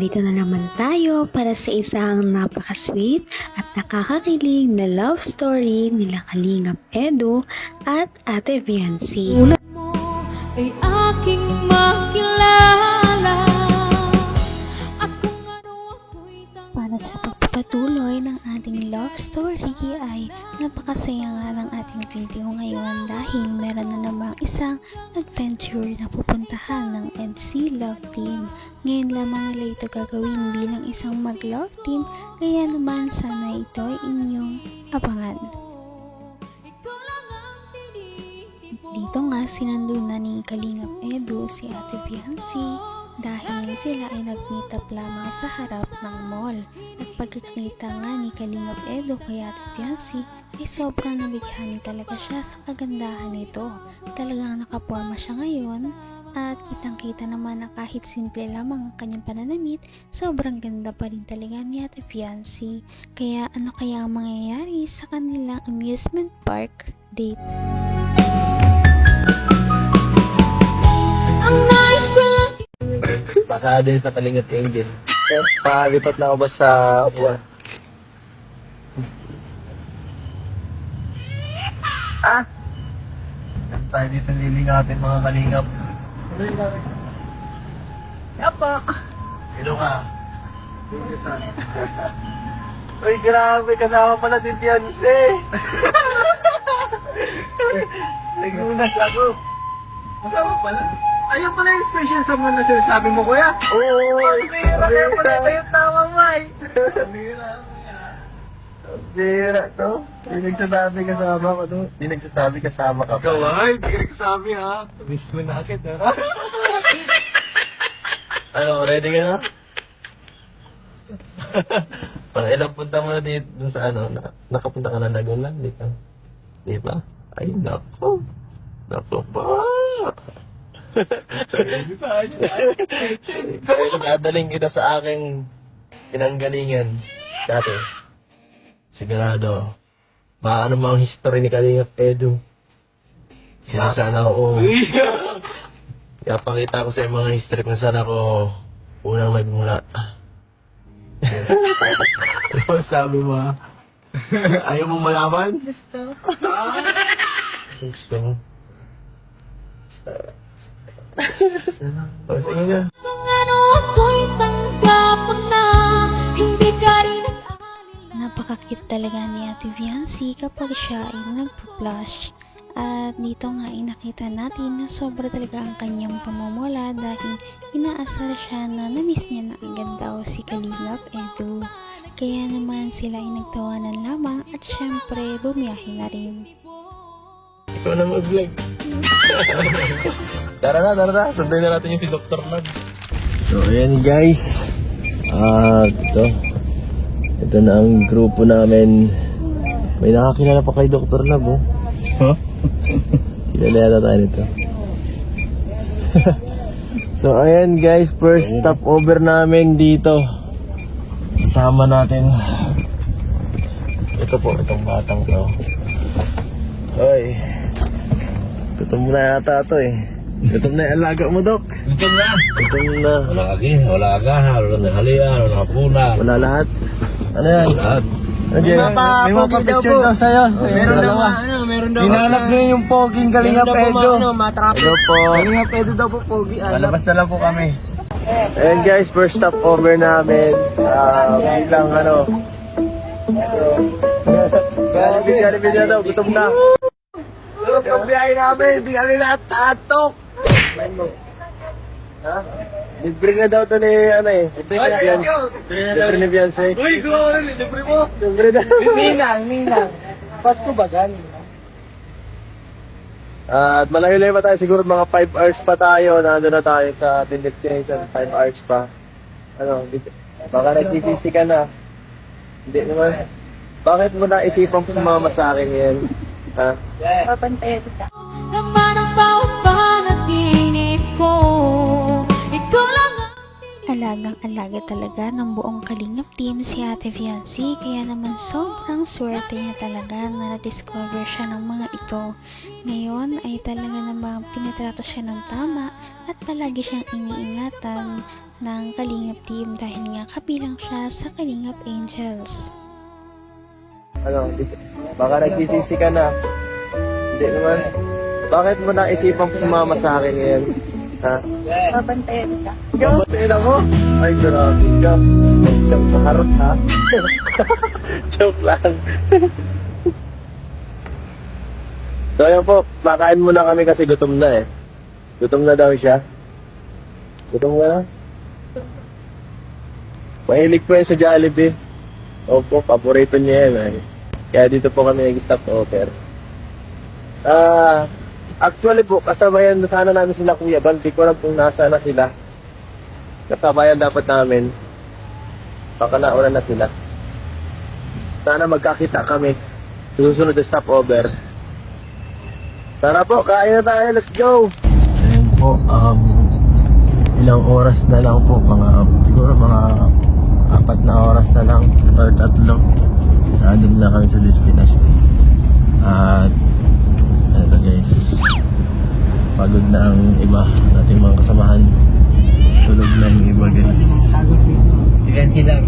narito na naman tayo para sa isang napaka-sweet at nakakakilig na love story nila Kalingap Edu at Ate Viancy. Mo ay aking makilala. Para sa pagpapatuloy ng ating love story ay napakasaya nga ng ating video ngayon dahil meron na namang isang adventure na pupuntahan ng EDC Love Team. Ngayon lamang nila ito gagawin bilang isang mag-love team, kaya naman sana ito ay inyong abangan. Dito nga sinundo na ni Kalingap Edu si Ate Viancy dahil sila ay nag-meet up lamang sa harap ng mall. At pagkakita nga ni Kalingap Edu kay Ate Viancy ay sobrang nabigyan talaga siya sa kagandahan nito. Talagang nakaporma siya ngayon at kitang-kita naman na kahit simple lamang ang kanyang pananamit, sobrang ganda pa rin talaga ni Ate Viancy. Kaya ano kaya ang mangyayari sa kanilang amusement park date? Baka din sa Kalingap Angel. Palipat na ako ba sa upuan? Tayo dito lilingapin mga Kalingap. Yapa! Hello ka. Uy, grabe, kasama pala si Tianse. Nagunas ako. Masama pala. Ayun pala yung special someone na sinasabi mo, kuya. Oo, Kaya pala ito yung tawang may. Bira to. Di nagsasabi kasama ko to. Di nagsasabi kasama ka pa. Ikaw ay, hindi ka nagsasabi ha. Miss mo na agad ha. Ano, ready ka na? Pang ilang punta mo na dito dun sa ano, nakapunta ka na Nagulan, di ka? Di ba? Ay, nako. Nako ba? So, dadaling kita sa aking pinanggalingan dati. Sigurado. Maano mo ang history ni Kalingap Edu. Kung saan ako. Pakita ko sa mga history kung saan ako unang nagmula. Ano sabi mo ha? Ayaw mong malaman? Gusto? Gusto mo? Sige nga. Kung ano ako'y tanggap na hindi ka rin nag-alala. Napakakit talaga ni Ate Viancy kapag siya ay nagpa-flush. At dito nga ay nakita natin na sobra talaga ang kanyang pamumula dahil inaasar siya na namiss niya na agad daw si Kalingap Edu. Kaya naman sila ay nagtawanan lamang at syempre bumiyahe na rin. Ikaw na mag-vlog. Tara na. Sunday na natin yung si Dr. Lab. So, ayan guys. Ito na ang grupo namin. May nakakilala pa kay Dr. Lab, oh. Huh? Kilala yata tayo nito. So, ayan guys. First stopover namin dito. Kasama natin. Ito po, itong batang to. Hoy. Gutom na yata ito eh. Gutom na yung alaga mo, Dok. Gutom na. Gutom na. Wala agahan, wala nahalian, wala kapuna. Wala lahat. Ano yan? Lahat. May mapapicture daw sa'yo. Meron daw. Hinanap niyo yung poging Kalingap Edu. Hello po. Kalingap Edu daw po, pogi. Malabas na lang po kami. Ayan guys, first stopover namin. Bilang ano. Jollibee daw, gutom na. Sarap ang biyahe namin, hindi kami natatok. Ha? Libre na daw to ni ano eh. Libre ni Beyonce. Uy, gawin, libre mo. Libre daw. Ninang. Pasko ba galing? At malayo-layo pa tayo, siguro mga 5 hours pa tayo. Nandun na tayo sa destination, 5 hours pa. Ano, baka nagsisisi ka na. Hindi naman. Bakit mo naisipang sumama sa akin yan? Ha? Papantayan kita. Naman ang bawat panaginip ko. Ikaw lang ang Alagang-alaga talaga ng buong Kalingap team si Ate Viancy, kaya naman sobrang swerte niya talaga na na-discover siya ng mga ito. Ngayon ay talaga namang tinitrato siya ng tama at palagi siyang iniingatan ng Kalingap team dahil nga kabilang siya sa Kalingap Angels. Ano, baka nagsisisi ka na. Hindi naman. Bakit mo naisipang sumama sa akin ngayon? Ha? Babantayan ka. Babatiin ako? Ay, grabe ka. Huwag kang maharot, ha? Joke lang. So, ayun po. Makain muna kami kasi gutom na eh. Gutom na daw siya. Gutom ka na? Mahilig po yan sa Jollibee. Opo, paborito niya yan. Ay. Kaya dito po kami nag-stop over. Actually po, kasabayan sana namin sila Kuya Bal. Di ko alam kung nasa na sila. Kasabayan dapat namin. Baka nauna na sila. Sana magkakita kami. Susunod na stopover. Tara po, kain na tayo. Let's go! Ayun po, ilang oras na lang po. Siguro mga 4 na oras na lang. Or 3. Nandun na kami sa destination. At eto guys, pagod na ang iba nating mga kasamahan. Tulog na yung iba guys. Ilan lang.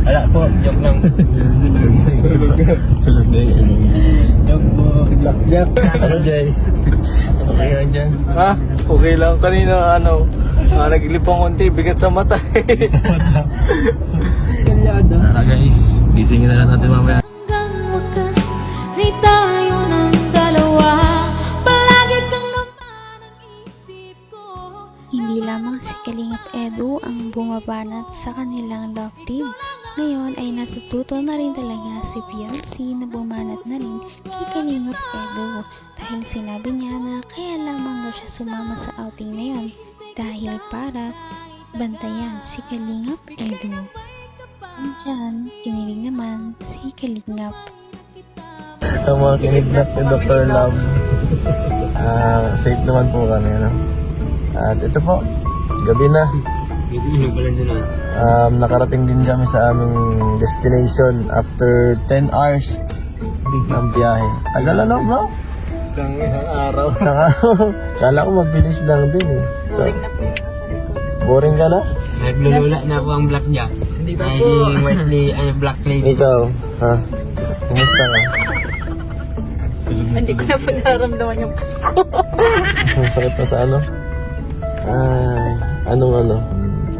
Wala po, joke lang. Tulog na yung iba guys. Joke po. Si Blackjack. Ano Jay? Okay lang dyan? Ha? Okay lang. Kanina naglipang konti, bigat sa mata. Kalyada. Tara guys, gisingin na lang natin mamaya. Hanggang wakas ay tayo ng dalawa. Palagi kang naman ang isip ko. Hindi lamang si Kalingap Edu ang bumabanat sa kanilang love team. Ngayon ay natututo na rin talaga si Fiancé na bumanat na rin kay Kalingap Edu dahil sinabi niya na kaya lamang daw siya sumama sa outing na yon dahil para bantayan si Kalingap Edu. Diyan, kinilig naman si Kalingap. Ang mga kinidnap ni Dr. Love. Safe naman po kami, ano? At ito po, gabi na. Nakarating din kami sa aming destination after 10 hours ng biyahe. Tagal ano bro? Isang araw. Isang araw. Kala ko mabilis lang din eh. So, boring ka na? Naglulula na po ang Blackjack. Hindi pa po. Black lady. Ikaw, ha? Kumusta ka? Hindi ko na po nararamdaman yung Ang sakit na sa ano?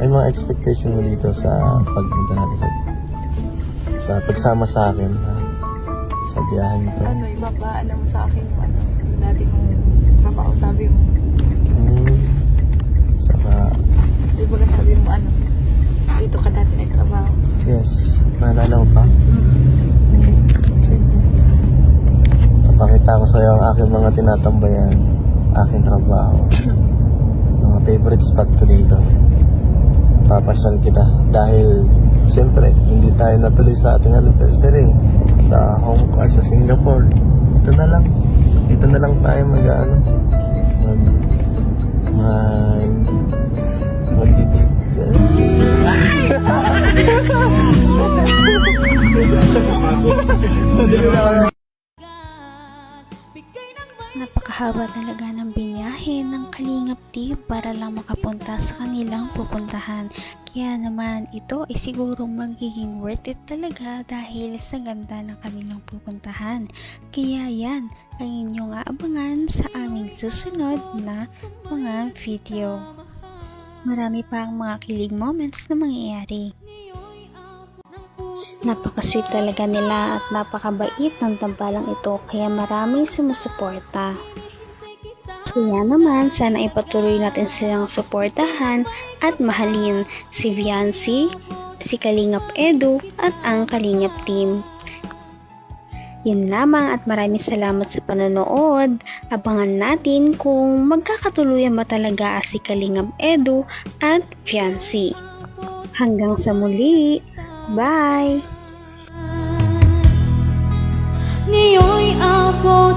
Ay mga expectation mo dito sa pagpunta natin sa pagsama sa akin, ha? Sa biyahe nito. ipapaano mo sa akin yung natin yung trabaho, sabi mo. Saka, Di ba sabi mo dito ka dati nagtrabaho. yes, naalala mo pa? Sige. Papakita ko sa'yo ang aking mga tinatambayan, aking trabaho. Mga favorite spot ko dito. Papasyal kita dahil siyempre hindi tayo natuloy sa ating anniversary sa Hong Kong, sa Singapore. Dito na lang tayo mag-date. Napakahaba talaga ng binyahe ng Kalingap team para lang makapunta sa kanilang pupuntahan. Kaya naman ito ay siguro magiging worth it talaga dahil sa ganda ng kanilang pupuntahan. Kaya yan ang inyong aabangan sa aming susunod na mga video. Marami pa ang mga kilig moments na mangyayari. Napaka-sweet talaga nila at napakabait ng tambalang ito kaya maraming sumusuporta. Kaya naman sana ipatuloy natin silang suportahan at mahalin si Fiancé, si Kalingap Edu at ang Kalingap team. Yun lamang at maraming salamat sa panonood. Abangan natin kung magkakatuluyan ba talaga si Kalingap Edu at Fiancé. Hanggang sa muli! Bye! Ngayon'y abot